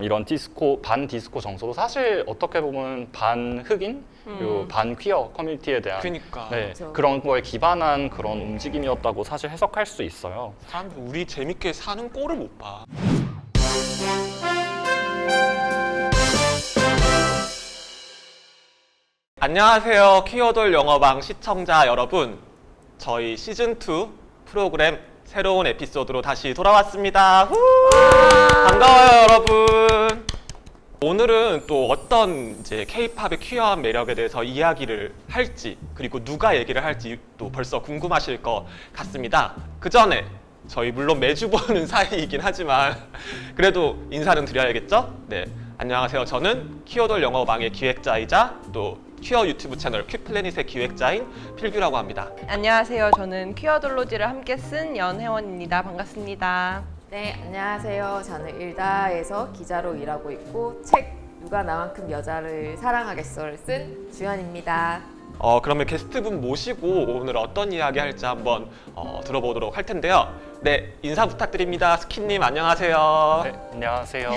이런 디스코, 반 디스코 정서도 사실 어떻게 보면 반 흑인 그리고 반 퀴어 커뮤니티에 대한 그러니까 그렇죠. 그런 거에 기반한 그런 움직임이었다고 사실 해석할 수 있어요. 사람들 우리 재밌게 사는 꼴을 못 봐. 안녕하세요, 키워돌 영어방 시청자 여러분. 저희 시즌2 프로그램 새로운 에피소드로 다시 돌아왔습니다. 후! 반가워요, 여러분. 오늘은 또 어떤 이제 K-팝의 퀴어한 매력에 대해서 이야기를 할지, 그리고 누가 얘기를 할지 또 벌써 궁금하실 것 같습니다. 그 전에 저희 물론 매주 보는 사이이긴 하지만 그래도 인사는 드려야겠죠? 네, 안녕하세요. 저는 키워돌 영어방의 기획자이자 또 퀴어 유튜브 채널 퀴플래닛의 기획자인 필규라고 합니다. 안녕하세요. 저는 퀴어돌로지를 함께 쓴 연혜원입니다. 반갑습니다. 네, 안녕하세요. 저는 일다에서 기자로 일하고 있고 책 누가 나만큼 여자를 사랑하겠어를 쓴 주연입니다. 그러면 게스트분 모시고 오늘 어떤 이야기 할지 한번 들어보도록 할 텐데요. 네, 인사 부탁드립니다. 스키님 안녕하세요. 네, 안녕하세요.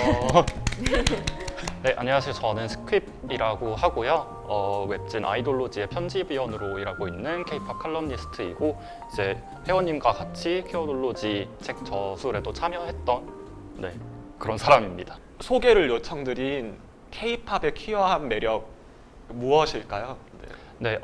네, 안녕하세요. 저는 스퀴프이라고 하고요. 웹진 아이돌로지의 편집위원으로 일하고 있는 K-팝 칼럼니스트이고 이제 회원님과 같이 키워돌로지 책 저술에도 참여했던 그런 사람입니다. 소개를 요청드린 K-팝의 퀴어한 매력 무엇일까요? 네,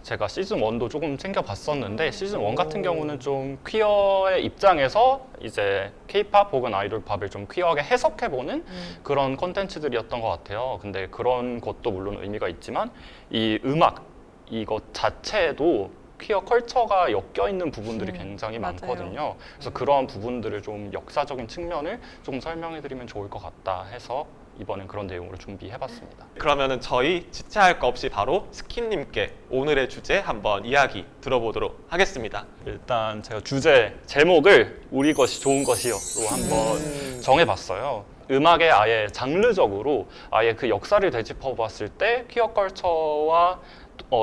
제가 시즌 1도 조금 챙겨봤었는데 시즌 1 같은 경우는 좀 퀴어의 입장에서 이제 K-팝 혹은 아이돌 팝을 좀 퀴어하게 해석해보는 그런 콘텐츠들이었던 것 같아요. 근데 그런 것도 물론 의미가 있지만 이 음악 이것 자체에도 퀴어 컬처가 엮여 있는 부분들이 굉장히 맞아요. 많거든요. 그래서 그런 부분들을 좀 역사적인 측면을 좀 설명해드리면 좋을 것 같다 해서 이번엔 그런 내용으로 준비해봤습니다. 그러면은 저희 지체할 거 없이 바로 스킨님께 오늘의 주제 한번 이야기 들어보도록 하겠습니다. 일단 제가 주제 제목을 우리 것이 좋은 것이요로 한번 정해봤어요. 음악의 아예 장르적으로 아예 그 역사를 되짚어봤을 때 퀴어 컬처와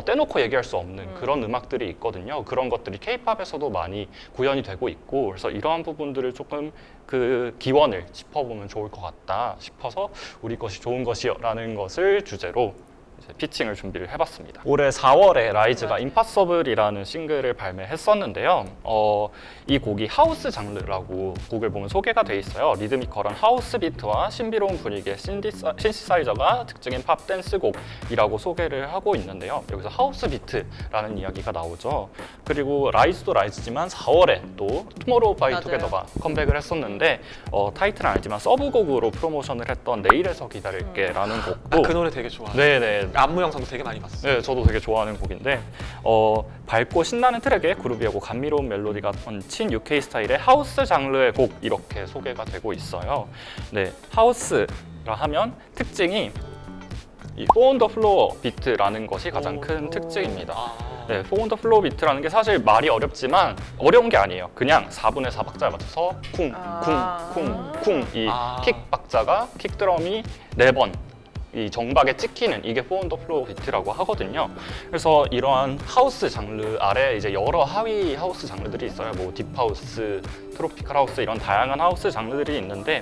떼놓고 얘기할 수 없는 그런 음악들이 있거든요. 그런 것들이 K-팝에서도 많이 구현이 되고 있고 그래서 이러한 부분들을 조금 그 기원을 짚어보면 좋을 것 같다 싶어서 우리 것이 좋은 것이요 라는 것을 주제로 이제 피칭을 준비를 해봤습니다. 올해 4월에 라이즈가 임파서블이라는 싱글을 발매했었는데요. 이 곡이 하우스 장르라고 곡을 보면 소개가 돼 있어요. 리드미컬한 하우스 비트와 신비로운 분위기의 신시사이저가 특징인 팝 댄스 곡이라고 소개를 하고 있는데요. 여기서 하우스 비트라는 이야기가 나오죠. 그리고 라이즈도 라이즈지만 4월에 또 투모로우 바이 투게더가 컴백을 했었는데 타이틀은 알지만 서브곡으로 프로모션을 했던 내일에서 기다릴게 라는 곡도 그 노래 되게 좋아요. 네네. 안무 영상도 되게 많이 봤어요. 네, 저도 되게 좋아하는 곡인데 밝고 신나는 트랙에 그루비하고 감미로운 멜로디가 얹힌 UK 스타일의 하우스 장르의 곡 이렇게 소개가 되고 있어요. 네, 하우스라 하면 특징이 이 4 on the floor 비트라는 것이 가장 큰 특징입니다. 네, 4 on the floor 비트라는 게 사실 말이 어렵지만 어려운 게 아니에요. 그냥 4분의 4 박자에 맞춰서 쿵, 쿵, 쿵, 쿵 이 킥 박자가 킥 드럼이 4번 이 정박에 찍히는 이게 4 on the floor 비트라고 하거든요. 그래서 이러한 하우스 장르 아래 이제 여러 하위 하우스 장르들이 있어요. 뭐 딥하우스, 트로피컬 하우스 이런 다양한 하우스 장르들이 있는데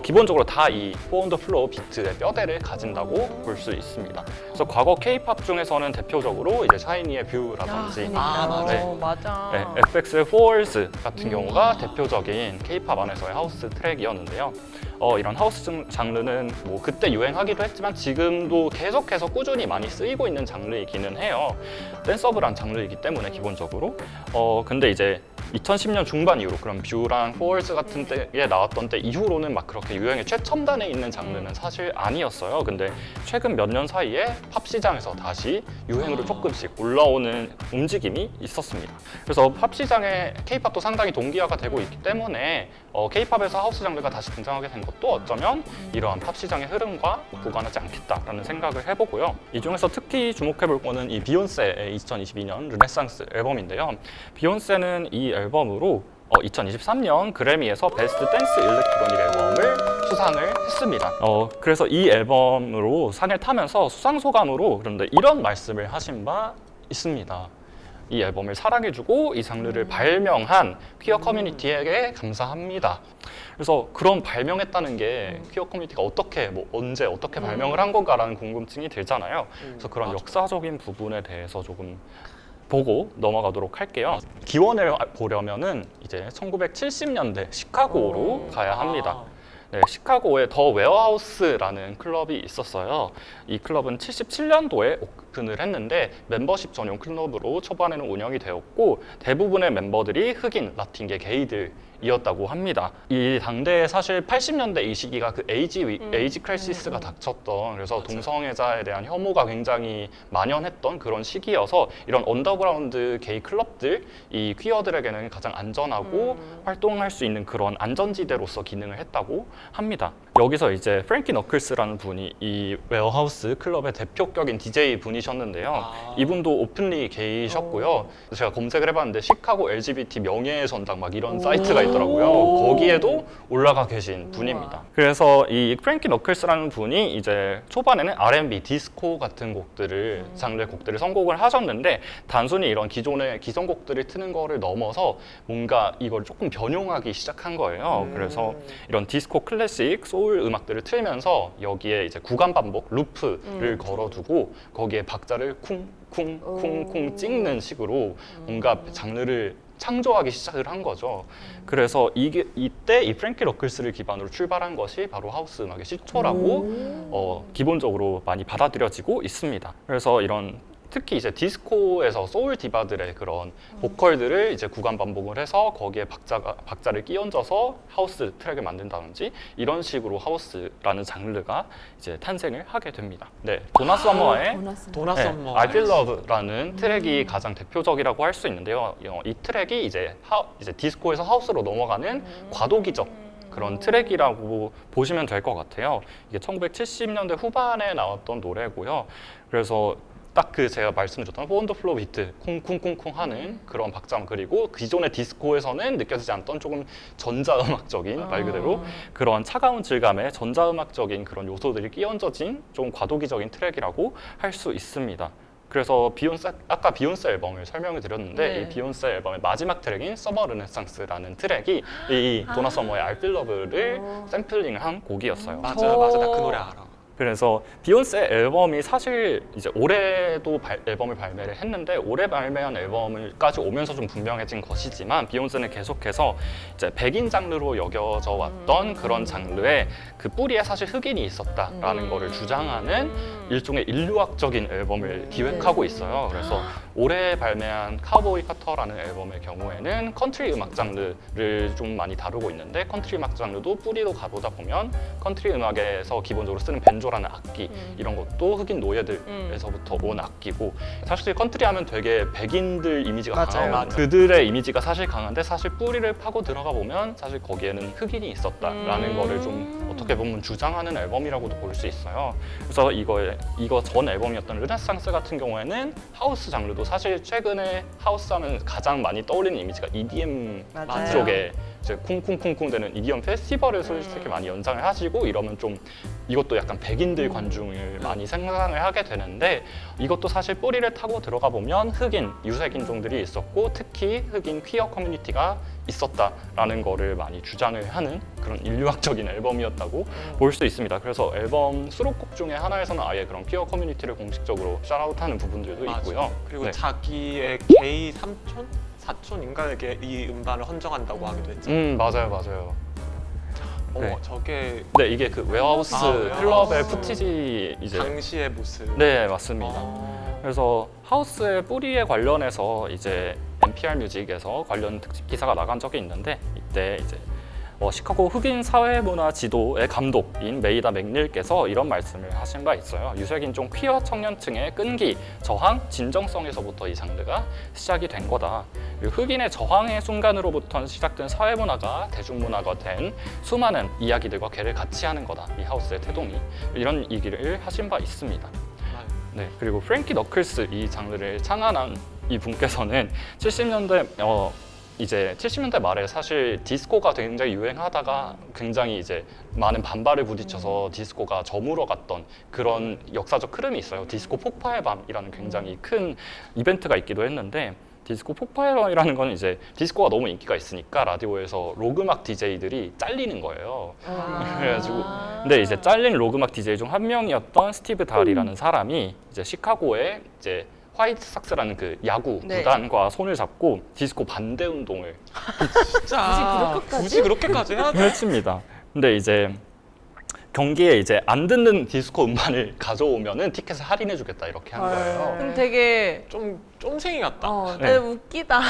기본적으로 다 이 4 on the floor 비트의 뼈대를 가진다고 볼 수 있습니다. 그래서 과거 K-팝 중에서는 대표적으로 이제 샤이니의 뷰라든지 네. 맞아. 네, FX의 Falls 같은 경우가 대표적인 K-팝 안에서의 하우스 트랙이었는데요. 이런 하우스 장르는 뭐 그때 유행하기도 했지만 지금도 계속해서 꾸준히 많이 쓰이고 있는 장르이기는 해요. 댄서블한 장르이기 때문에 기본적으로. 근데 이제 2010년 중반 이후로 그럼 뷰랑 Falls 같은 때에 나왔던 때 이후로는 막 그렇게 유행의 최첨단에 있는 장르는 사실 아니었어요. 근데 최근 몇 년 사이에 팝 시장에서 다시 유행으로 조금씩 올라오는 움직임이 있었습니다. 그래서 팝 시장에 K-팝도 상당히 동기화가 되고 있기 때문에 K-팝에서 하우스 장르가 다시 등장하게 된 것도 어쩌면 이러한 팝 시장의 흐름과 무관하지 않겠다라는 생각을 해보고요. 이 중에서 특히 주목해볼 거는 이 비욘세의 2022년 르네상스 앨범인데요. 비욘세는 이 앨범으로 2023년 그래미에서 베스트 댄스 일렉트로닉 앨범을 수상을 했습니다. 그래서 이 앨범으로 상을 타면서 수상 소감으로 그런데 이런 말씀을 하신 바 있습니다. 이 앨범을 사랑해주고 이 장르를 발명한 퀴어 커뮤니티에게 감사합니다. 그래서 그런 발명했다는 게 퀴어 커뮤니티가 어떻게, 뭐 언제 어떻게 발명을 한 건가라는 궁금증이 들잖아요. 그래서 그런 역사적인 부분에 대해서 조금 보고 넘어가도록 할게요. 기원을 보려면은 이제 1970년대 시카고로 가야 합니다. 네, 시카고에 더 웨어하우스라는 클럽이 있었어요. 이 클럽은 77년도에 오픈을 했는데 멤버십 전용 클럽으로 초반에는 운영이 되었고 대부분의 멤버들이 흑인, 라틴계 게이들이었다고 합니다. 이 당대에 사실 80년대 이 시기가 그 에이지 크라이시스가 닥쳤던, 그래서 동성애자에 대한 혐오가 굉장히 만연했던 그런 시기여서 이런 언더그라운드 게이 클럽들, 이 퀴어들에게는 가장 안전하고 활동할 수 있는 그런 안전지대로서 기능을 했다고 합니다. 여기서 이제 프랭키 너클스라는 분이 이 웨어하우스 클럽의 대표격인 DJ 분이셨는데요. 이분도 오픈리 게이셨고요. 제가 검색을 해봤는데 시카고 LGBT 명예의 전당 막 이런 사이트가 있더라고요. 거기에도 올라가 계신 분입니다. 그래서 이 프랭키 너클스라는 분이 이제 초반에는 R&B, 디스코 같은 곡들을 장르의 곡들을 선곡을 하셨는데 단순히 이런 기존의 기성곡들을 트는 거를 넘어서 뭔가 이걸 조금 변용하기 시작한 거예요. 그래서 이런 디스코 클래식, 소울 음악들을 틀면서 여기에 이제 구간 반복, 루프를 걸어두고 거기에 박자를 쿵쿵쿵쿵 찍는 식으로 뭔가 장르를 창조하기 시작을 한 거죠. 그래서 이때 이 프랭키 너클스를 기반으로 출발한 것이 바로 하우스 음악의 시초라고 기본적으로 많이 받아들여지고 있습니다. 그래서 이런 특히 이제 디스코에서 소울 디바들의 그런 보컬들을 이제 구간 반복을 해서 거기에 박자를 끼얹어서 하우스 트랙을 만든다든지 이런 식으로 하우스라는 장르가 이제 탄생을 하게 됩니다. 네, 도나 서머의 도나 썸머. I Feel Love라는 트랙이 가장 대표적이라고 할 수 있는데요. 이 트랙이 이제 디스코에서 하우스로 넘어가는 과도기적 그런 트랙이라고 보시면 될 것 같아요. 이게 1970년대 후반에 나왔던 노래고요. 그래서 딱 그 제가 말씀드렸던 원더플로우 비트 쿵쿵쿵쿵 하는 그런 박자음, 그리고 기존의 디스코에서는 느껴지지 않던 조금 전자음악적인 말 그대로 그런 차가운 질감의 전자음악적인 그런 요소들이 끼얹어진 좀 과도기적인 트랙이라고 할 수 있습니다. 그래서 아까 비욘세 앨범을 설명을 드렸는데 네. 이 비욘세 앨범의 마지막 트랙인 서머 르네상스라는 트랙이 이 도나 서머의 I Feel Love를 샘플링한 곡이었어요. 맞아, 나 그 노래 알아. 그래서 비욘세 앨범이 사실 이제 올해도 앨범을 발매를 했는데 올해 발매한 앨범까지 오면서 좀 분명해진 것이지만 비욘세는 계속해서 이제 백인 장르로 여겨져 왔던 그런 장르에 그 뿌리에 사실 흑인이 있었다라는 거를 주장하는 일종의 인류학적인 앨범을 기획하고 있어요. 그래서 올해 발매한 카우보이 카터라는 앨범의 경우에는 컨트리 음악 장르를 좀 많이 다루고 있는데 컨트리 음악 장르도 뿌리로 가보다 보면 컨트리 음악에서 기본적으로 쓰는 벤조라는 악기 이런 것도 흑인 노예들에서부터 온 악기고 사실 컨트리 하면 되게 백인들 이미지가 맞아요, 강하고 그들의 이미지가 사실 강한데 사실 뿌리를 파고 들어가 보면 사실 거기에는 흑인이 있었다라는 거를 좀 어떻게 보면 주장하는 앨범이라고도 볼 수 있어요. 그래서 이거 전 앨범이었던 르네상스 같은 경우에는 하우스 장르도 사실 최근에 하우스 하면 가장 많이 떠올리는 이미지가 EDM 맞아요. 쪽에 이제 쿵쿵쿵쿵 되는 EDM 페스티벌을 솔직히 많이 연상을 하시고 이러면 좀 이것도 약간 백인들 관중을 많이 생각을 하게 되는데 이것도 사실 뿌리를 타고 들어가 보면 흑인, 유색 인종들이 있었고 특히 흑인 퀴어 커뮤니티가 있었다라는 거를 많이 주장을 하는 그런 인류학적인 앨범이었다고 볼 수 있습니다. 그래서 앨범 수록곡 중에 하나에서는 아예 그런 퀴어 커뮤니티를 공식적으로 샤라웃하는 부분들도 맞아. 있고요. 그리고 네. 자기의 게이 삼촌? 사촌인가에게 이 음반을 헌정한다고 하기도 했죠. 맞아요. 네. 저게 네, 이게 그 웨어하우스 웨어하우스. 클럽의 부티지 이제 당시의 모습. 네, 맞습니다. 그래서 하우스의 뿌리에 관련해서 이제 NPR 뮤직에서 관련 특집 기사가 나간 적이 있는데 이때 이제 시카고 흑인 사회문화 지도의 감독인 메이다 맥닐께서 이런 말씀을 하신 바 있어요. 유색인종 퀴어 청년층의 끈기, 저항, 진정성에서부터 이 장르가 시작이 된 거다. 그리고 흑인의 저항의 순간으로부터 시작된 사회문화가 대중문화가 된 수많은 이야기들과 괴를 같이 하는 거다. 이 하우스의 태동이. 이런 얘기를 하신 바 있습니다. 네, 그리고 프랭키 너클스 이 장르를 창안한 이 분께서는 70년대 이제 70년대 말에 사실 디스코가 굉장히 유행하다가 굉장히 이제 많은 반발을 부딪혀서 디스코가 저물어갔던 그런 역사적 흐름이 있어요. 디스코 폭파의 밤이라는 굉장히 큰 이벤트가 있기도 했는데 디스코 폭파이라는 건 이제 디스코가 너무 인기가 있으니까 라디오에서 록음악 DJ들이 잘리는 거예요. 그래가지고 근데 이제 잘린 록음악 DJ 중 한 명이었던 스티브 달이라는 사람이 이제 시카고에 이제 화이트삭스라는 그 야구 네. 구단과 손을 잡고 디스코 반대 운동을 진짜 굳이 그렇게까지 해야 돼? 펼칩니다. 근데 이제 경기에 이제 안 듣는 디스코 음반을 가져오면은 티켓을 할인해주겠다 이렇게 한 거예요. 그럼 되게 좀 쫌생이 같다. 네. 웃기다.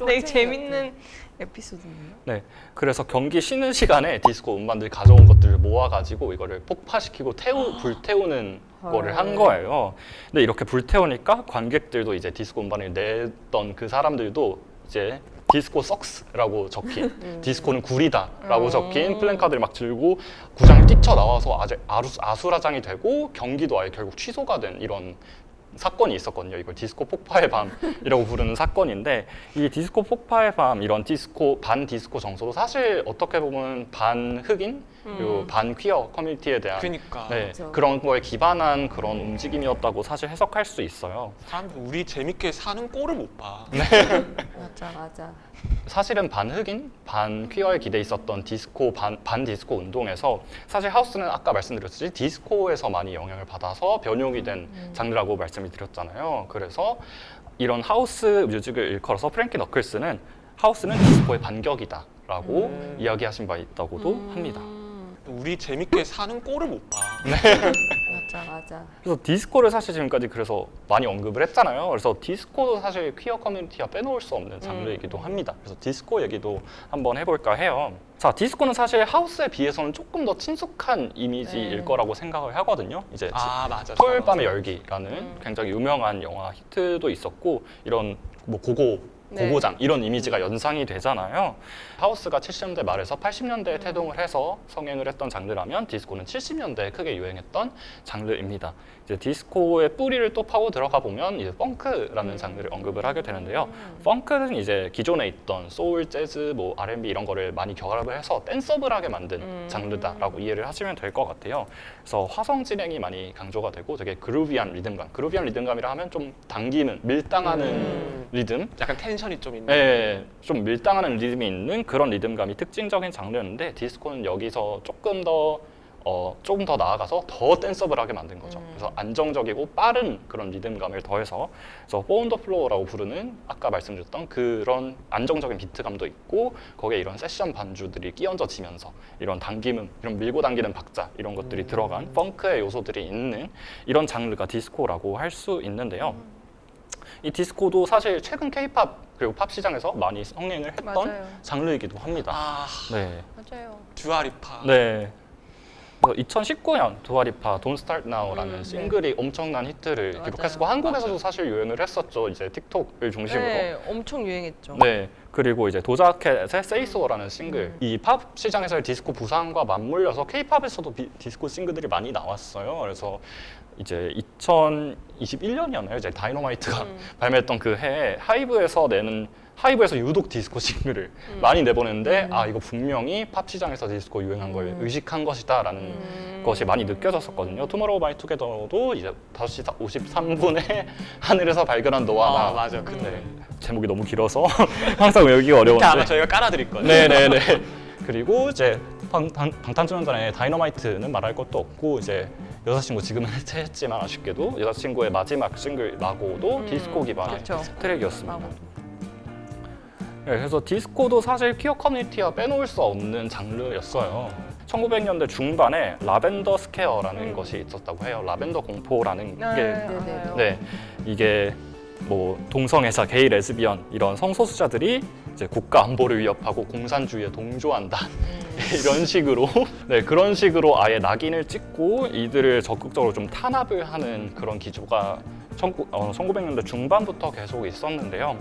되게 재밌는 에피소드네요. 네, 그래서 경기 쉬는 시간에 디스코 음반들 가져온 것들을 모아가지고 이거를 폭파시키고 불태우는 거를 한 거예요. 근데 이렇게 불태우니까 관객들도 이제 디스코 음반을 냈던 그 사람들도 이제 디스코 석스라고 적힌 디스코는 구리다라고 적힌 플랜카드를 막 들고 구장을 뛰쳐나와서 아주 아수라장이 되고 경기도 아예 결국 취소가 된 이런 사건이 있었거든요. 이걸 디스코 폭파의 밤이라고 부르는 사건인데 이 디스코 폭파의 밤 이런 반 디스코 정서도 사실 어떻게 보면 반 흑인 그리고 반 퀴어 커뮤니티에 대한 그러니까 네, 그렇죠. 그런 거에 기반한 그런 움직임이었다고 사실 해석할 수 있어요. 사람들 우리 재밌게 사는 꼴을 못 봐. 맞아. 사실은 반 흑인, 반 퀴어에 기대 있었던 디스코 반 디스코 운동에서 사실 하우스는 아까 말씀드렸듯이 디스코에서 많이 영향을 받아서 변용이 된 장르라고 말씀을 드렸잖아요. 그래서 이런 하우스 뮤직을 일컬어서 프랭키 너클스는 하우스는 디스코의 반격이다라고 이야기하신 바 있다고도 합니다. 우리 재밌게 사는 꼴을 못 봐. 맞아. 그래서 디스코를 사실 지금까지 그래서 많이 언급을 했잖아요. 그래서 디스코도 사실 퀴어 커뮤니티가 빼놓을 수 없는 장르이기도 합니다. 그래서 디스코 얘기도 한번 해볼까 해요. 자, 디스코는 사실 하우스에 비해서는 조금 더 친숙한 이미지일 거라고 생각을 하거든요. 이제 맞아. 토요일 밤의 열기라는 굉장히 유명한 영화 히트도 있었고 이런 뭐 고고장 이런 이미지가 연상이 되잖아요. 하우스가 70년대 말에서 80년대에 태동을 해서 성행을 했던 장르라면 디스코는 70년대에 크게 유행했던 장르입니다. 이제 디스코의 뿌리를 또 파고 들어가 보면 이제 펑크라는 장르를 언급을 하게 되는데요. 펑크는 이제 기존에 있던 소울, 재즈, 뭐 R&B 이런 거를 많이 결합을 해서 댄서블하게 만든 장르다라고 이해를 하시면 될 것 같아요. 그래서 화성 진행이 많이 강조가 되고 되게 그루비한 리듬감이라 하면 좀 당기는 밀당하는 리듬, 약간 텐션이 좀 있는. 네, 좀 밀당하는 리듬이 있는 그런 리듬감이 특징적인 장르였는데 디스코는 여기서 조금 더 나아가서 더 댄서블하게 만든 거죠. 그래서 안정적이고 빠른 그런 리듬감을 더해서 그래서 포 온 더 플로어라고 부르는 아까 말씀드렸던 그런 안정적인 비트감도 있고 거기에 이런 세션 반주들이 끼얹어지면서 이런 당김음, 이런 밀고 당기는 박자 이런 것들이 들어간 펑크의 요소들이 있는 이런 장르가 디스코라고 할 수 있는데요. 이 디스코도 사실 최근 K-팝 그리고 팝 시장에서 많이 성행을 했던 맞아요. 장르이기도 합니다. 네. 맞아요. 듀아리파. 네. 2019년 두아리파 Don't Start Now라는 싱글이 엄청난 히트를 맞아요. 기록했었고 한국에서도 사실 유행을 했었죠. 이제 틱톡을 중심으로. 네, 엄청 유행했죠. 네. 그리고 이제 도자켓의 Say So라는 싱글. 이 팝 시장에서의 디스코 부상과 맞물려서 K-팝에서도 디스코 싱글들이 많이 나왔어요. 그래서 이제 2021년이었나요? 이제 다이너마이트가 발매했던 그 해에 하이브에서 유독 디스코 싱글을 많이 내보냈는데 이거 분명히 팝 시장에서 디스코 유행한 걸 의식한 것이다라는 것이 많이 느껴졌었거든요. 투모로우 바이 투게더도 이제 5시 53분에 하늘에서 발견한 너와 나. 맞아. 네. 제목이 너무 길어서 항상 외우기가 어려운데. 아마 저희가 깔아드릴 거예요. 네네네. 그리고 이제 방탄소년단의 다이너마이트는 말할 것도 없고 이제 여자친구 지금은 해체했지만 아쉽게도 여자친구의 마지막 싱글 마고도 디스코 기반의 그렇죠. 트랙이었습니다. 마고도. 네, 그래서 디스코도 사실 퀴어 커뮤니티와 빼놓을 수 없는 장르였어요. 1900년대 중반에 라벤더 스퀘어라는 것이 있었다고 해요. 라벤더 공포라는 게 알아요. 네, 이게 뭐 동성애자, 게이, 레즈비언 이런 성소수자들이 이제 국가 안보를 위협하고 공산주의에 동조한다 이런 식으로 그런 식으로 아예 낙인을 찍고 이들을 적극적으로 좀 탄압을 하는 그런 기조가 1900년대 중반부터 계속 있었는데요.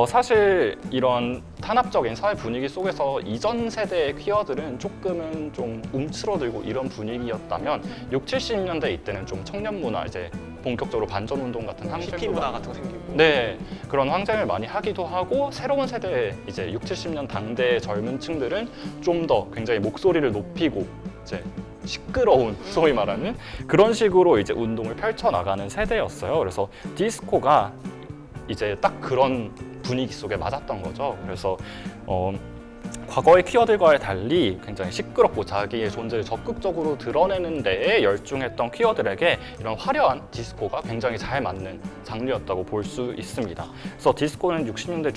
사실 이런 탄압적인 사회 분위기 속에서 이전 세대의 퀴어들은 조금은 좀 움츠러들고 이런 분위기였다면 6, 70년대 이때는 좀 청년 문화 이제 본격적으로 반전 운동 같은 히피 항쟁도 문화 같은 거 생기고. 네, 그런 항쟁을 많이 하기도 하고 새로운 세대의 이제 6, 70년 당대의 젊은 층들은 좀 더 굉장히 목소리를 높이고 이제 시끄러운 소위 말하는 그런 식으로 이제 운동을 펼쳐 나가는 세대였어요. 그래서 디스코가 이제 딱 그런 분위기 속에 맞았던 거죠. 그래서 과거의 퀴어들과는 달리 굉장히 시끄럽고 자기의 존재를 적극적으로 드러내는 데에 열중했던 퀴어들에게 이런 화려한 디스코가 굉장히 잘 맞는 장르였다고 볼 수 있습니다. 그래서 디스코는 60년대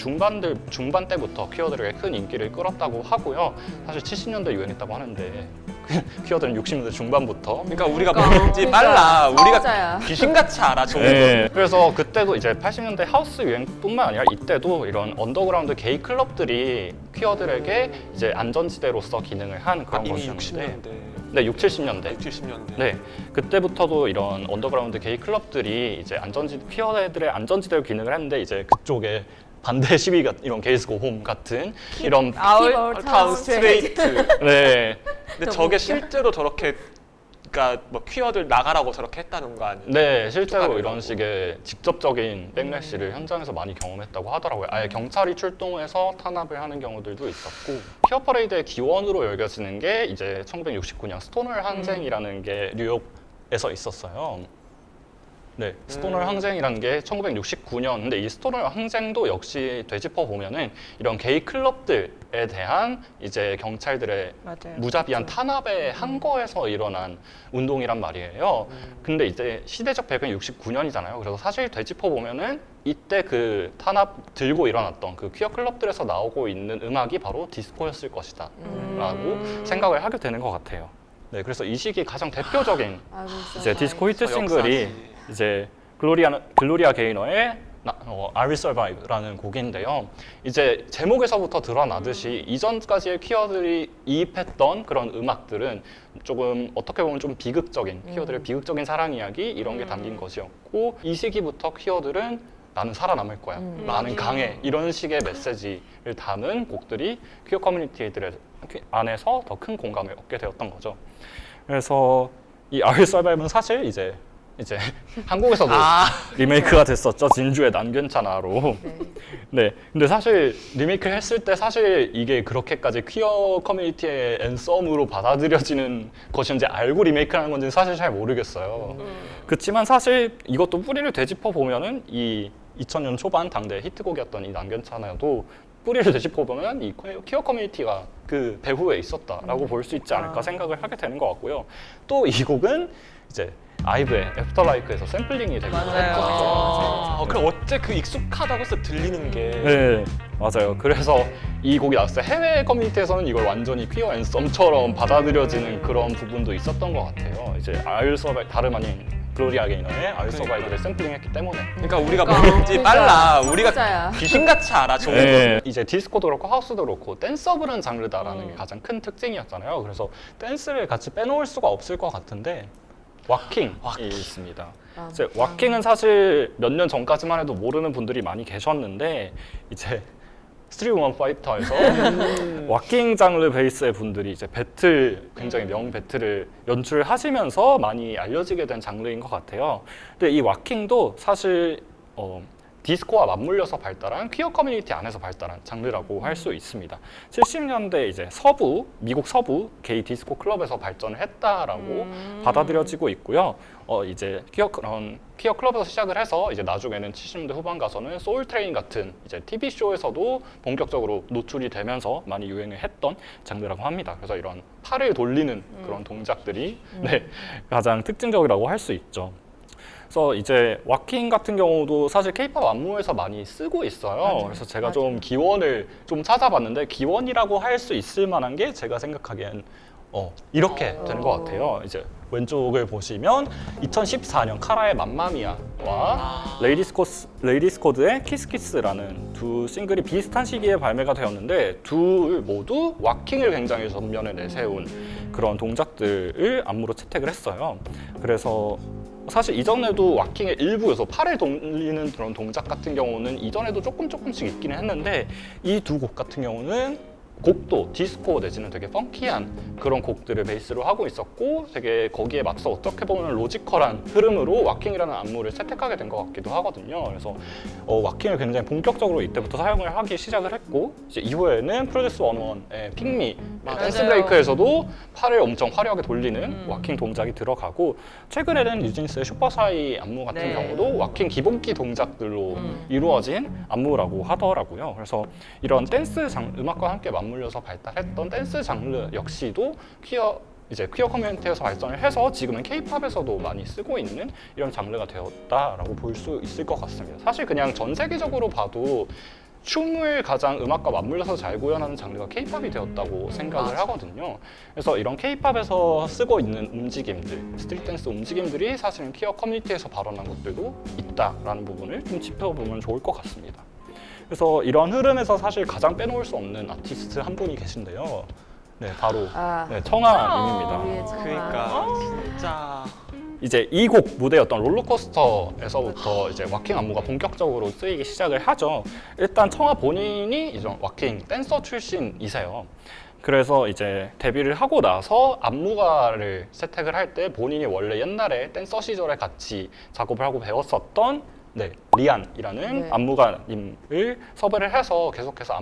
중반 때부터 퀴어들에게 큰 인기를 끌었다고 하고요. 사실 70년대 유행했다고 하는데 퀴어들은 60년대 중반부터 그러니까 우리가 뭔지 빨라. 우리가 맞아요. 귀신같이 알아. 좋은 네. 그래서 그때도 이제 80년대 하우스 유행뿐만 아니라 이때도 이런 언더그라운드 게이 클럽들이 퀴어들에게 이제 안전지대로서 기능을 한 그런 이미 것이었는데 60년대, 네, 6, 70년대. 70년대. 네, 그때부터도 이런 언더그라운드 게이 클럽들이 이제 퀴어들의 안전지대로 기능을 했는데 이제 그쪽에 반대 시위가 이런 게이즈 고 홈 같은 이런 아울 타운 스트레이트. 네, 근데 너무 저게 웃겨. 실제로 저렇게 그러니까 뭐 퀴어들 나가라고 저렇게 했다는 거 아니에요? 네, 실제로 축하드리라고. 이런 식의 직접적인 백래시를 현장에서 많이 경험했다고 하더라고요. 아예 경찰이 출동해서 탄압을 하는 경우들도 있었고, 퀴어 퍼레이드의 기원으로 여겨지는 게 이제 1969년 스토널 항쟁이라는 게 뉴욕에서 있었어요. 네, 스토널 항쟁이라는 게 1969년. 근데 이 스토널 항쟁도 역시 되짚어 보면은 이런 게이 클럽들에 대한 이제 경찰들의 맞아요. 무자비한 탄압에 항거해서 일어난 운동이란 말이에요. 근데 이제 시대적 배경이 69년이잖아요. 그래서 사실 되짚어 보면은 이때 그 탄압 들고 일어났던 그 퀴어 클럽들에서 나오고 있는 음악이 바로 디스코였을 것이다 라고 생각을 하게 되는 것 같아요. 네, 그래서 이 시기 가장 대표적인 이제 디스코 히트 싱글이 이제 글로리아 게이너의 I Will Survive라는 곡인데요. 이제 제목에서부터 드러나듯이 이전까지의 퀴어들이 이입했던 그런 음악들은 조금 어떻게 보면 좀 비극적인 퀴어들의 비극적인 사랑 이야기 이런 게 담긴 것이었고, 이 시기부터 퀴어들은 나는 살아남을 거야, 나는 강해, 이런 식의 메시지를 담은 곡들이 퀴어 커뮤니티들 안에서 더 큰 공감을 얻게 되었던 거죠. 그래서 이 I Will Survive는 사실 이제 한국에서도 리메이크가 됐었죠. 진주의 난 괜찮아로. 네. 근데 사실 리메이크를 했을 때 사실 이게 그렇게까지 퀴어 커뮤니티의 앤썸으로 받아들여지는 것인지 알고 리메이크하는 건지는 사실 잘 모르겠어요. 그렇지만 사실 이것도 뿌리를 되짚어 보면은 이 2000년 초반 당대 히트곡이었던 이 난 괜찮아도 뿌리를 되짚어 보면 이 퀴어 커뮤니티가 그 배후에 있었다라고 볼 수 있지 않을까 생각을 하게 되는 것 같고요. 또 이 곡은 이제 아이브의 애프터라이크에서 샘플링이 되고 했거든요. 그럼 어째 그 익숙하다고 해서 들리는 게 네, 맞아요. 그래서 이 곡이 나왔어요. 해외 커뮤니티에서는 이걸 완전히 퀴어 앤 썸처럼 받아들여지는 그런 부분도 있었던 것 같아요. 이제 아일 서바이브, 다름 아닌 글로리아 게이너의 아일 서바이브를 샘플링했기 때문에. 그러니까 우리가 뭔지 빨라. 우리가 진짜야. 귀신같이 알아. 좋은 네, 이제 디스코도 그렇고 하우스도 그렇고 댄서블한 장르다라는 게 가장 큰 특징이었잖아요. 그래서 댄스를 같이 빼놓을 수가 없을 것 같은데 왁킹이 있습니다. 이제 왁킹은 사실 몇 년 전까지만 해도 모르는 분들이 많이 계셨는데 이제 스트리트 우먼 파이터에서 왁킹 장르 베이스의 분들이 이제 배틀, 굉장히 명 배틀을 연출하시면서 많이 알려지게 된 장르인 것 같아요. 근데 이 왁킹도 사실 디스코와 맞물려서 발달한 퀴어 커뮤니티 안에서 발달한 장르라고 할 수 있습니다. 70년대 이제 미국 서부 게이 디스코 클럽에서 발전을 했다라고 받아들여지고 있고요. 이제 퀴어 클럽에서 시작을 해서 이제 나중에는 70년대 후반 가서는 소울 트레인 같은 이제 TV 쇼에서도 본격적으로 노출이 되면서 많이 유행을 했던 장르라고 합니다. 그래서 이런 팔을 돌리는 그런 동작들이 네, 가장 특징적이라고 할 수 있죠. 그래서 이제 왁킹 같은 경우도 사실 케이팝 안무에서 많이 쓰고 있어요. 그래서 제가 좀 기원을 좀 찾아봤는데 기원이라고 할 수 있을 만한 게 제가 생각하기엔 이렇게 되는 것 같아요. 이제 왼쪽을 보시면 2014년 카라의 맘마미아와 레이디스 코드의 키스키스라는 두 싱글이 비슷한 시기에 발매가 되었는데 둘 모두 왁킹을 굉장히 전면에 내세운 그런 동작들을 안무로 채택을 했어요. 그래서 사실 이전에도 왁킹의 일부 요소, 팔을 돌리는 그런 동작 같은 경우는 이전에도 조금씩 있기는 했는데 이 두 곡 같은 경우는 곡도 디스코 내지는 되게 펑키한 그런 곡들을 베이스로 하고 있었고 되게 거기에 맞서 어떻게 보면 로지컬한 흐름으로 왁킹이라는 안무를 채택하게 된 것 같기도 하거든요. 그래서 왁킹을 굉장히 본격적으로 이때부터 사용을 하기 시작을 했고 이제 이후에는 프로듀스 101의 픽미 댄스 브레이크에서도 팔을 엄청 화려하게 돌리는 왁킹 동작이 들어가고 최근에는 뉴진스의 슈퍼사이 안무 같은 네. 경우도 왁킹 기본기 동작들로 이루어진 안무라고 하더라고요. 그래서 이런 댄스 음악과 함께 맞물려서 발달했던 댄스 장르 역시도 퀴어 커뮤니티에서 발전을 해서 지금은 K-팝에서도 많이 쓰고 있는 이런 장르가 되었다라고 볼 수 있을 것 같습니다. 사실 그냥 전 세계적으로 봐도 춤을 가장 음악과 맞물려서 잘 구현하는 장르가 K-팝이 되었다고 생각을 하거든요. 그래서 이런 K-팝에서 쓰고 있는 움직임들, 스트릿 댄스 움직임들이 사실은 퀴어 커뮤니티에서 발원한 것들도 있다라는 부분을 좀 짚어보면 좋을 것 같습니다. 그래서 이런 흐름에서 사실 가장 빼놓을 수 없는 아티스트 한 분이 계신데요. 네, 바로 청아님입니다. 우리의 청아. 그러니까 진짜 이제 이 곡 무대였던 롤러코스터에서부터 이제 왁킹 안무가 본격적으로 쓰이기 시작을 하죠. 일단 청아 본인이 이제 왁킹 댄서 출신이세요. 그래서 이제 데뷔를 하고 나서 안무가를 채택을 할 때 본인이 원래 옛날에 댄서 시절에 같이 작업을 하고 배웠었던 리안이라는 네. 안무가님을 섭외를 해서 계속해서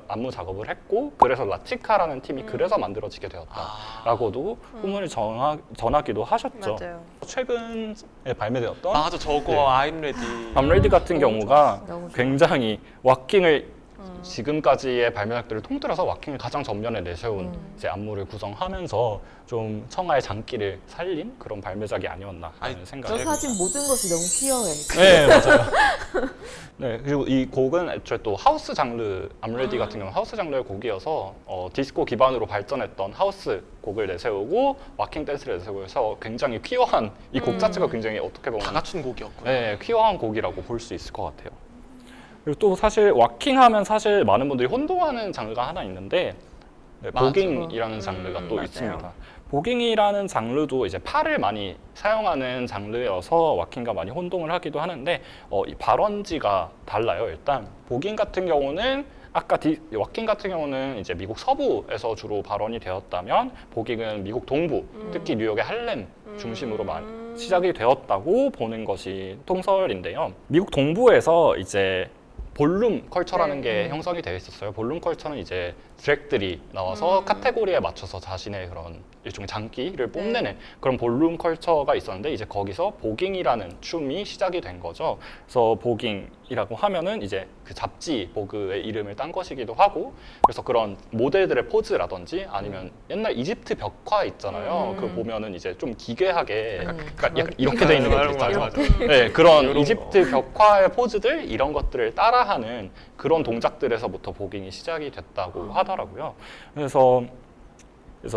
안무 작업을 했고 그래서 라치카라는 팀이 그래서 만들어지게 되었다라고도 후문을 전하기도 하셨죠. 맞아요. 최근에 발매되었던 맞아 저거 네. I'm Ready. I'm Ready 같은 경우가 너무 좋아. 굉장히 왁킹을 지금까지의 발매작들을 통틀어서 왁킹을 가장 전면에 내세운 이제 안무를 구성하면서 좀 청아의 장기를 살린 그런 발매작이 아니었나 하는 아니, 생각이 저 사진 모든 것이 너무 퀴어해. 네, 맞아요. 네, 그리고 이 곡은 애초에 또 하우스 장르, 암레디 같은 경우는 하우스 장르의 곡이어서 디스코 기반으로 발전했던 하우스 곡을 내세우고 왁킹 댄스를 내세우고 해서 굉장히 퀴어한 이 곡 자체가 굉장히 어떻게 보면 다 갖춘 곡이었구나. 네, 퀴어한 곡이라고 볼 수 있을 것 같아요. 그리고 또 사실 왁킹하면 사실 많은 분들이 혼동하는 장르가 하나 있는데 맞아. 보깅이라는 장르가 또 맞아요. 있습니다. 보깅이라는 장르도 이제 팔을 많이 사용하는 장르여서 왁킹과 많이 혼동을 하기도 하는데 이 발원지가 달라요. 일단 보깅 같은 경우는 왁킹 같은 경우는 이제 미국 서부에서 주로 발원이 되었다면 보깅은 미국 동부, 특히 뉴욕의 할렘 중심으로 시작이 되었다고 보는 것이 통설인데요. 미국 동부에서 이제 볼룸 컬처라는 게 형성이 되어 있었어요. 볼룸 컬처는 이제 드랙들이 나와서 카테고리에 맞춰서 자신의 그런 일종의 장기를 뽐내는 그런 볼룸 컬처가 있었는데 이제 거기서 보깅이라는 춤이 시작이 된 거죠. 그래서 보깅이라고 하면은 이제 그 잡지 보그의 이름을 딴 것이기도 하고 그래서 그런 모델들의 포즈라든지 아니면 옛날 이집트 벽화 있잖아요. 그 보면은 이제 좀 기괴하게 약간 이렇게 돼 있는 것들 있잖아요. 맞아. 네, 그런 이런 이집트 벽화의 포즈들 이런 것들을 따라하는 그런 동작들에서부터 보깅이 시작이 됐다고 하더라고요. 그래서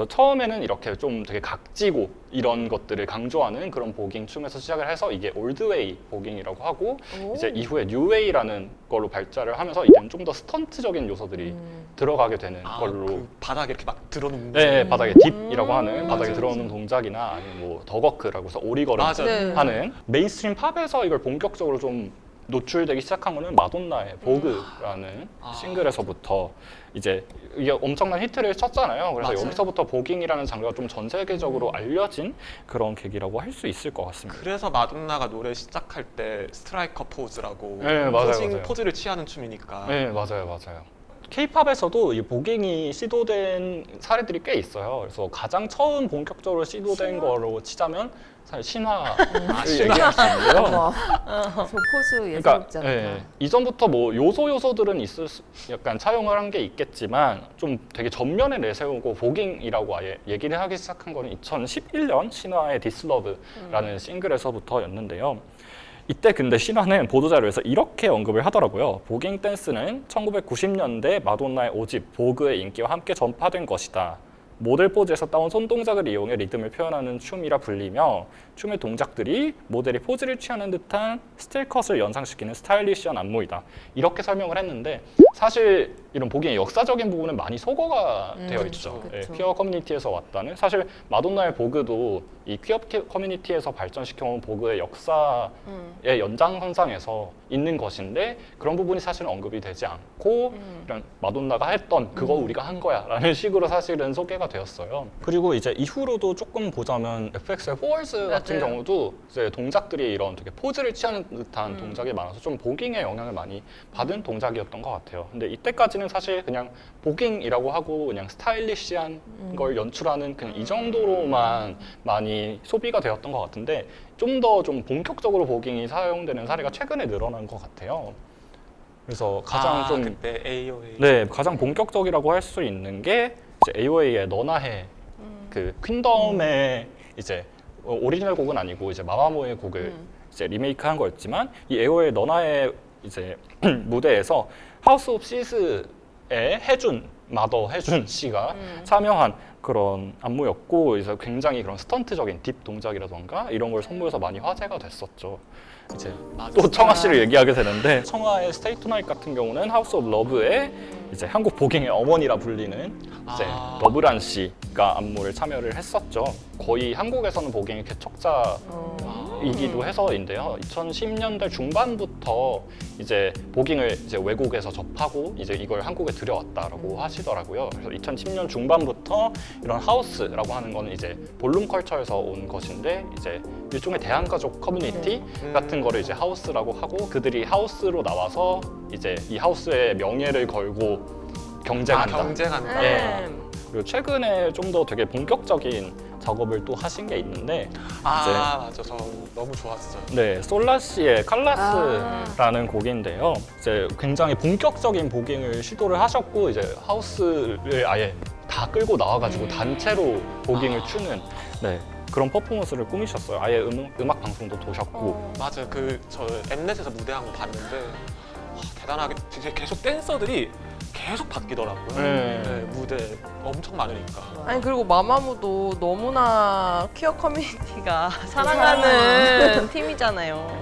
처음에는 이렇게 좀 되게 각지고 이런 것들을 강조하는 그런 보깅 춤에서 시작을 해서 이게 올드웨이 보깅이라고 하고 이제 이후에 뉴웨이라는 걸로 발전을 하면서 이제는 좀 더 스턴트적인 요소들이 들어가게 되는 걸로 그 바닥에 이렇게 막 들어놓는. 네, 바닥에 딥이라고 하는 바닥에 맞아요. 들어오는 동작이나 아니면 뭐 더거크라고 해서 오리걸음 맞아. 네. 하는 메인스트림 팝에서 이걸 본격적으로 좀 노출되기 시작한 거는 마돈나의 보그라는 싱글에서부터 이제 이게 엄청난 히트를 쳤잖아요. 그래서 맞아요. 여기서부터 보깅이라는 장르가 좀 전 세계적으로 알려진 그런 계기라고 할 수 있을 것 같습니다. 그래서 마돈나가 노래 시작할 때 스트라이커 포즈라고 네, 맞아요, 맞아요. 포즈를 취하는 춤이니까. 네, 맞아요. K-팝에서도 이 보깅이 시도된 사례들이 꽤 있어요. 그래서 가장 처음 본격적으로 시도된 거로 치자면 사실 신화를 얘기할 수 있는데요. 어머, 저 포즈 그러니까 예사롭지 않다. 이전부터 뭐 요소들은 약간 차용을 한 게 있겠지만 좀 되게 전면에 내세우고 보깅이라고 아예 얘기를 하기 시작한 거는 2011년 신화의 디스러브라는 싱글에서부터였는데요. 이때 근데 신화는 보도자료에서 이렇게 언급을 하더라고요. 보깅 댄스는 1990년대 마돈나의 5집 보그의 인기와 함께 전파된 것이다. 모델 포즈에서 따온 손동작을 이용해 리듬을 표현하는 춤이라 불리며 춤의 동작들이 모델이 포즈를 취하는 듯한 스틸컷을 연상시키는 스타일리시한 안무이다. 이렇게 설명을 했는데 사실 이런 보기의 역사적인 부분은 많이 소거가 되어 있죠. 그쵸. 퀴어 커뮤니티에서 왔다는. 사실 마돈나의 보그도 이 퀴어 커뮤니티에서 발전시켜온 보그의 역사의 연장선상에서 있는 것인데 그런 부분이 사실은 언급이 되지 않고 이런 마돈나가 했던 그거 우리가 한 거야 라는 식으로 사실은 소개가 되었어요. 그리고 이제 이후로도 조금 보자면 FX의 포월즈 같은 맞아요. 경우도 이제 동작들이 이런 되게 포즈를 취하는 듯한 동작이 많아서 좀 보깅의 영향을 많이 받은 동작이었던 것 같아요. 근데 이때까지는 사실 그냥 보깅이라고 하고 그냥 스타일리시한 걸 연출하는 그냥 이 정도로만 많이 소비가 되었던 것 같은데 좀 더 좀 본격적으로 보깅이 사용되는 사례가 최근에 늘어난 것 같아요. 그래서 가장 좀 그때 AOA. 네, 가장 본격적이라고 할 수 있는 게 이제 AOA의 너나 해. 그 퀸덤의 이제 오리지널 곡은 아니고 이제 마마무의 곡을 이제 리메이크한 거였지만 이 AOA의 너나 해 이제 무대에서 하우스 오브 시스의 마더 해준 씨가 참여한 그런 안무였고 이제 굉장히 그런 스턴트적인 딥 동작이라던가 이런 걸 선보여서 많이 화제가 됐었죠. 이제 또 청아 씨를 얘기하게 되는데 청아의 스테이 투나잇 같은 경우는 하우스 오브 러브의 이제 한국 보깅의 어머니라 불리는 이제 러브란 씨가 안무를 참여를 했었죠. 거의 한국에서는 보깅의 개척자이기도 해서인데요. 2010년대 중반부터 이제 보깅을 이제 외국에서 접하고 이제 이걸 한국에 들여왔다라고 하시더라고요. 그래서 2010년 중반부터 이런 하우스라고 하는 거는 이제 볼룸 컬처에서 온 것인데 이제 일종의 대한가족 커뮤니티 같은 거를 이제 하우스라고 하고 그들이 하우스로 나와서 이제 이 하우스의 명예를 걸고 경쟁한다. 경쟁한다. 네. 그리고 최근에 좀 더 되게 본격적인 작업을 또 하신 게 있는데 맞아. 저 너무 좋았어요. 네, 솔라 씨의 칼라스라는 곡인데요. 이제 굉장히 본격적인 보깅을 시도를 하셨고 이제 하우스를 아예 다 끌고 나와가지고 단체로 보깅을 추는 네, 그런 퍼포먼스를 꾸미셨어요. 아예 음악 방송도 도셨고. 맞아요. 저 엠넷에서 무대한 거 봤는데 대단하게 이제 계속 댄서들이 계속 바뀌더라고요. 네. 무대 엄청 많으니까. 아니 그리고 마마무도 너무나 퀴어 커뮤니티가 사랑하는 팀이잖아요.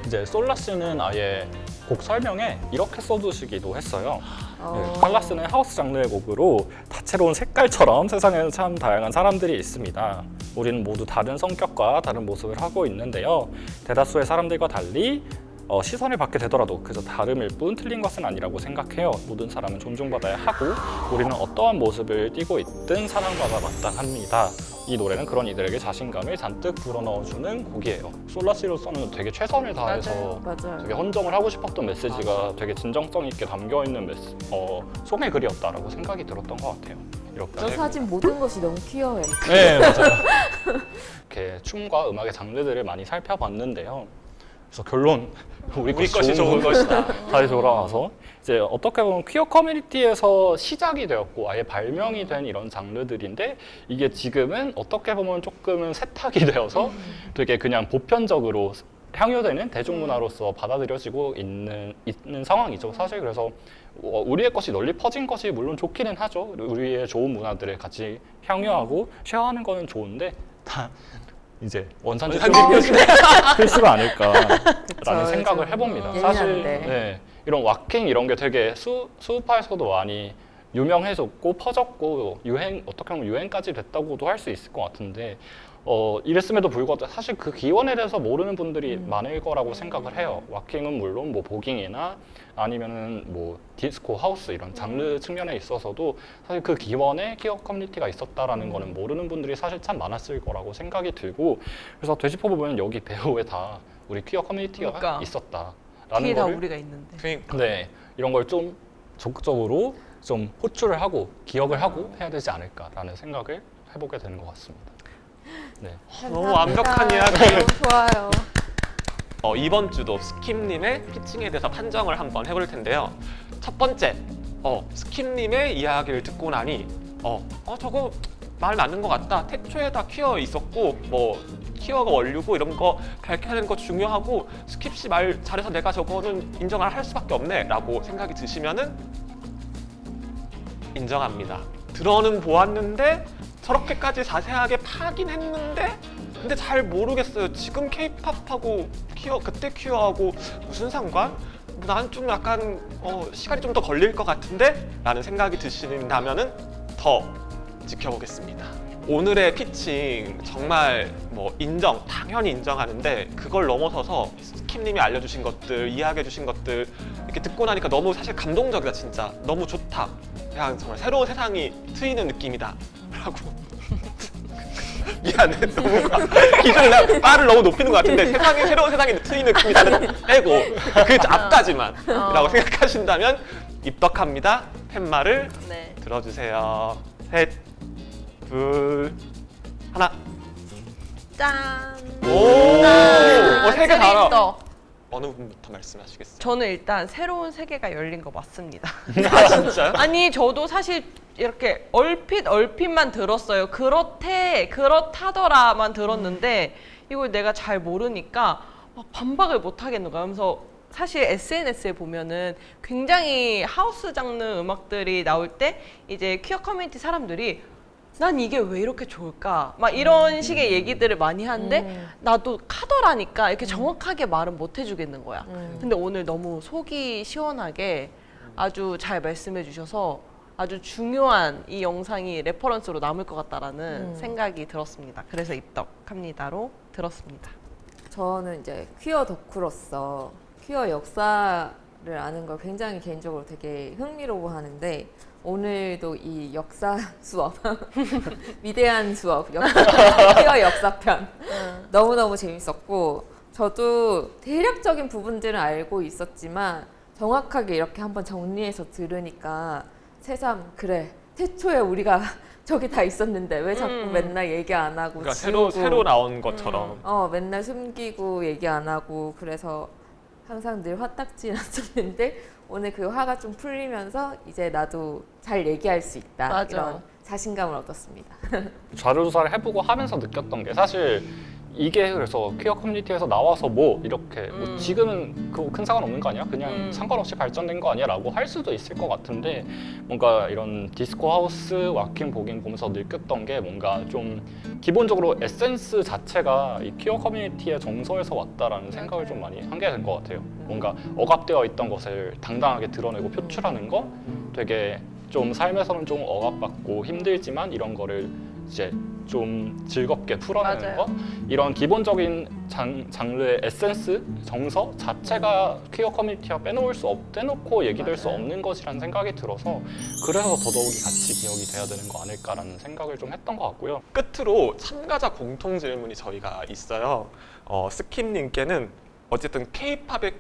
이제 솔라 씨는 아예 곡 설명에 이렇게 써두시기도 했어요. 네, 칼라스는 하우스 장르의 곡으로 다채로운 색깔처럼 세상에는 참 다양한 사람들이 있습니다. 우리는 모두 다른 성격과 다른 모습을 하고 있는데요. 대다수의 사람들과 달리 시선을 받게 되더라도 그저 다름일 뿐 틀린 것은 아니라고 생각해요. 모든 사람은 존중받아야 하고 우리는 어떠한 모습을 띠고 있든 사랑받아 마땅합니다. 이 노래는 그런 이들에게 자신감을 잔뜩 불어넣어주는 곡이에요. 솔라 씨로서는 되게 최선을 다해서 맞아요. 되게 헌정을 하고 싶었던 메시지가 되게 진정성 있게 담겨 있는 송의 글이었다라고 생각이 들었던 것 같아요. 이렇게 저 사진 모든 것이 너무 퀴어해. 네, 맞아요. 이렇게 춤과 음악의 장르들을 많이 살펴봤는데요. 그래서 결론 우리 것이 좋은 것이다. 다시 돌아와서 이제 어떻게 보면 퀴어 커뮤니티에서 시작이 되었고 아예 발명이 된 이런 장르들인데 이게 지금은 어떻게 보면 조금은 세탁이 되어서 되게 그냥 보편적으로 향유되는 대중문화로서 받아들여지고 있는 상황이죠. 사실 그래서 우리의 것이 널리 퍼진 것이 물론 좋기는 하죠. 우리의 좋은 문화들을 같이 향유하고 쉐어하는 거는 좋은데 다 이제 원산지 필수가 아닐까라는 생각을 해봅니다. 사실 네, 이런 왁킹 이런 게 되게 수우파에서도 많이 유명해졌고 퍼졌고 어떻게 보면 유행까지 됐다고도 할 수 있을 것 같은데 이랬음에도 불구하고 사실 그 기원에 대해서 모르는 분들이 많을 거라고 생각을 해요. 왁킹은 물론 뭐 보깅이나 아니면은 뭐 디스코, 하우스 이런 장르 측면에 있어서도 사실 그 기원에 퀴어 커뮤니티가 있었다라는 거는 모르는 분들이 사실 참 많았을 거라고 생각이 들고 그래서 되짚어보면 여기 배우에 다 우리 퀴어 커뮤니티가 그러니까. 있었다라는 뒤에 다 거를 우리가 있는데. 그러니까. 네, 이런 걸 좀 적극적으로 좀 호출을 하고 기억을 하고 해야 되지 않을까라는 생각을 해보게 되는 것 같습니다. 네. 너무 완벽한 이야기. 너무 좋아요. 이번 주도 스킴님의 피칭에 대해서 판정을 한번 해볼 텐데요. 첫 번째, 스킴님의 이야기를 듣고 나니 저거 말 맞는 것 같다. 태초에다 퀴어 있었고 뭐 퀴어가 원류고 이런 거 밝혀내는 거 중요하고 스킵씨 말 잘해서 내가 저거는 인정을 할 수밖에 없네 라고 생각이 드시면은 인정합니다. 들어는 보았는데 저렇게까지 자세하게 파긴 했는데 근데 잘 모르겠어요. 지금 K-팝하고 그때 퀴어하고 무슨 상관? 난 좀 약간 시간이 좀 더 걸릴 것 같은데? 라는 생각이 드신다면은 더 지켜보겠습니다. 오늘의 피칭 정말 당연히 인정하는데 그걸 넘어서서 스킵님이 알려주신 것들, 이야기해주신 것들 이렇게 듣고 나니까 너무 사실 감동적이다 진짜. 너무 좋다. 그냥 정말 새로운 세상이 트이는 느낌이다. 라고. 미안해. 너무 기준을 바를 너무 높이는 것 같은데 새로운 세상이 트이는 느낌이다는 빼고 그 앞까지만 라고 생각하신다면 입덕합니다. 팻말을 네. 들어주세요. 셋, 둘, 하나. 짠. 오, 세개 다 알아. 재밌어. 어느 분부터 말씀하시겠어요? 저는 일단 새로운 세계가 열린 거 맞습니다. 아 진짜요? 아니 저도 사실 이렇게 얼핏만 들었어요. 그렇다더라만 들었는데 이걸 내가 잘 모르니까 막 반박을 못 하겠는 거야. 그래서 사실 SNS에 보면은 굉장히 하우스 장르 음악들이 나올 때 이제 퀴어 커뮤니티 사람들이 난 이게 왜 이렇게 좋을까? 막 이런 식의 얘기들을 많이 하는데 나도 카더라니까 이렇게 정확하게 말은 못 해주겠는 거야. 근데 오늘 너무 속이 시원하게 아주 잘 말씀해 주셔서 아주 중요한 이 영상이 레퍼런스로 남을 것 같다라는 생각이 들었습니다. 그래서 입덕합니다로 들었습니다. 저는 이제 퀴어 덕후로서 퀴어 역사를 아는 걸 굉장히 개인적으로 되게 흥미로워하는데 오늘도 이 역사 수업 위대한 수업 퀴어 역사편 너무너무 재밌었고 저도 대략적인 부분들은 알고 있었지만 정확하게 이렇게 한번 정리해서 들으니까 새삼 그래 태초에 우리가 저기 다 있었는데 왜 자꾸 맨날 얘기 안 하고 그러니까 지우고 새로 나온 것처럼 맨날 숨기고 얘기 안 하고 그래서 항상 늘 화딱지 났었는데 오늘 그 화가 좀 풀리면서 이제 나도 잘 얘기할 수 있다 맞아. 이런 자신감을 얻었습니다. 자료조사를 해보고 하면서 느꼈던 게 사실 이게 그래서 퀴어 커뮤니티에서 나와서 뭐 이렇게 뭐 지금은 그거 큰 상관없는 거 아니야? 그냥 상관없이 발전된 거 아니야? 라고 할 수도 있을 것 같은데 뭔가 이런 디스코 하우스 와킹 보긴 보면서 느꼈던 게 뭔가 좀 기본적으로 에센스 자체가 이 퀴어 커뮤니티의 정서에서 왔다라는 생각을 좀 많이 하게 된 것 같아요. 뭔가 억압되어 있던 것을 당당하게 드러내고 표출하는 거 되게 좀 삶에서는 좀 억압받고 힘들지만 이런 거를 이제 좀 즐겁게 풀어내는 맞아요. 거 이런 기본적인 장르의 에센스, 정서 자체가 퀴어 커뮤니티와 빼놓고 얘기될 수 없는 것이라는 생각이 들어서 그래서 더더욱이 같이 기억이 돼야 되는 거 아닐까라는 생각을 좀 했던 것 같고요. 끝으로 참가자 공통 질문이 저희가 있어요. 스킵님께는 어쨌든 K-팝의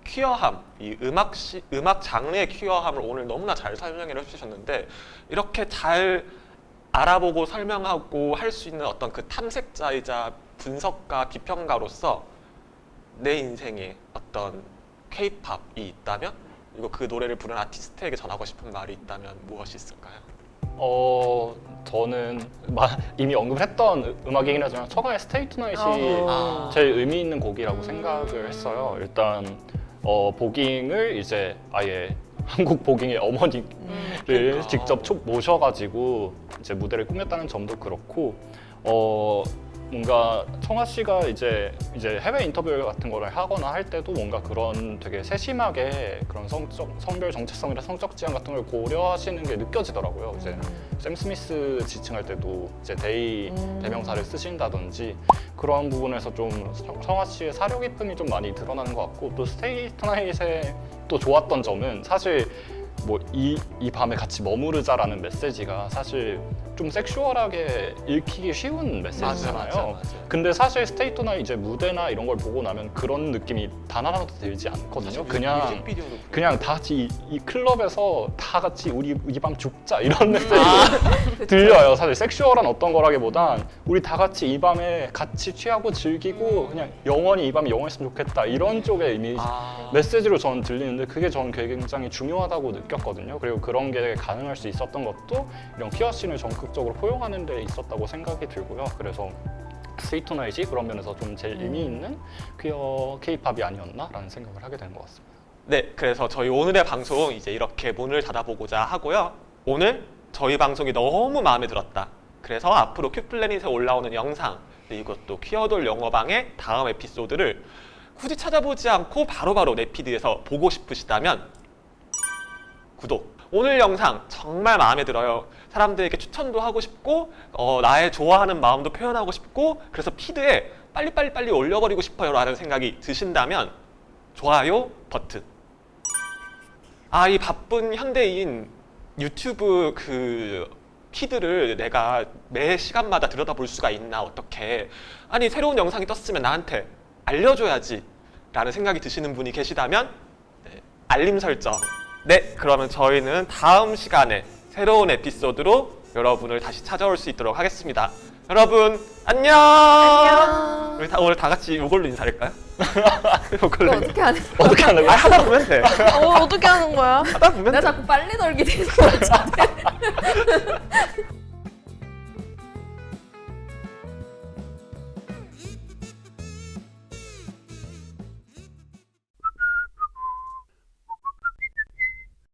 퀴어함, 이 음악 장르의 퀴어함을 오늘 너무나 잘 설명을 해주셨는데 이렇게 잘 알아보고 설명하고 할 수 있는 어떤 그 탐색자이자 분석가, 비평가로서 내 인생에 어떤 K-팝이 있다면 그리고 그 노래를 부른 아티스트에게 전하고 싶은 말이 있다면 무엇이 있을까요? 저는 이미 언급을 했던 음악이긴 하지만 처가의 스테이 투나잇이 제일 의미 있는 곡이라고 생각을 했어요. 일단 보깅을 이제 아예 한국 보깅의 어머니를 그러니까. 직접 모셔가지고 이제 무대를 꾸몄다는 점도 그렇고 뭔가 청아 씨가 이제 해외 인터뷰 같은 거를 하거나 할 때도 뭔가 그런 되게 세심하게 그런 성별 정체성이나 성적 지향 같은 걸 고려하시는 게 느껴지더라고요. 이제 샘 스미스 지칭할 때도 이제 데이 대명사를 쓰신다든지 그런 부분에서 좀 청아 씨의 사려 깊음이 좀 많이 드러나는 것 같고 또 스테이 투나잇의 또 좋았던 점은 사실 뭐 이 밤에 같이 머무르자라는 메시지가 사실 좀 섹슈얼하게 읽히기 쉬운 메시지잖아요. 맞아. 근데 사실 스테이 투나잇 이제 무대나 이런 걸 보고 나면 그런 느낌이 단 하나도 들지 않거든요. 뮤직비디오도 그냥 다 같이 이 클럽에서 다 같이 우리 이 밤 죽자 이런 메시지 들려요. 사실 섹슈얼한 어떤 거라기보단 우리 다 같이 이 밤에 같이 취하고 즐기고 그냥 영원히 이 밤이 영원했으면 좋겠다 이런 쪽의 이미지 메시지로 저는 들리는데 그게 저는 굉장히 중요하다고 느꼈거든요. 그리고 그런 게 가능할 수 있었던 것도 이런 퀴어 씬을 적극적으로 포용하는 데 있었다고 생각이 들고요. 그래서 스테이 투나잇이 그런 면에서 좀 제일 의미 있는 퀴어 K-팝이 아니었나라는 생각을 하게 된 것 같습니다. 네, 그래서 저희 오늘의 방송 이제 이렇게 문을 닫아보고자 하고요. 오늘 저희 방송이 너무 마음에 들었다. 그래서 앞으로 큐플래닛에 올라오는 영상, 이것도 퀴어돌 영어방의 다음 에피소드를 굳이 찾아보지 않고 바로바로 내 피드에서 보고 싶으시다면 구독. 오늘 영상 정말 마음에 들어요. 사람들에게 추천도 하고 싶고 나의 좋아하는 마음도 표현하고 싶고 그래서 피드에 빨리 올려버리고 싶어요 라는 생각이 드신다면 좋아요 버튼. 이 바쁜 현대인 유튜브 그 피드를 내가 매 시간마다 들여다볼 수가 있나 어떻게. 아니 새로운 영상이 떴으면 나한테 알려줘야지 라는 생각이 드시는 분이 계시다면 네, 알림 설정. 네, 그러면 저희는 다음 시간에 새로운 에피소드로 여러분을 다시 찾아올 수 있도록 하겠습니다. 여러분 안녕. 안녕. 우리 오늘 다 같이 이걸로 인사할까요? 이거 이걸로 어떻게 하는 거야? 어떻게 하는 거야? 하다 보면 돼. 어떻게 하는 거야? 하다 보면 나 돼. 자꾸 빨리 놀게 되는 거 같은데.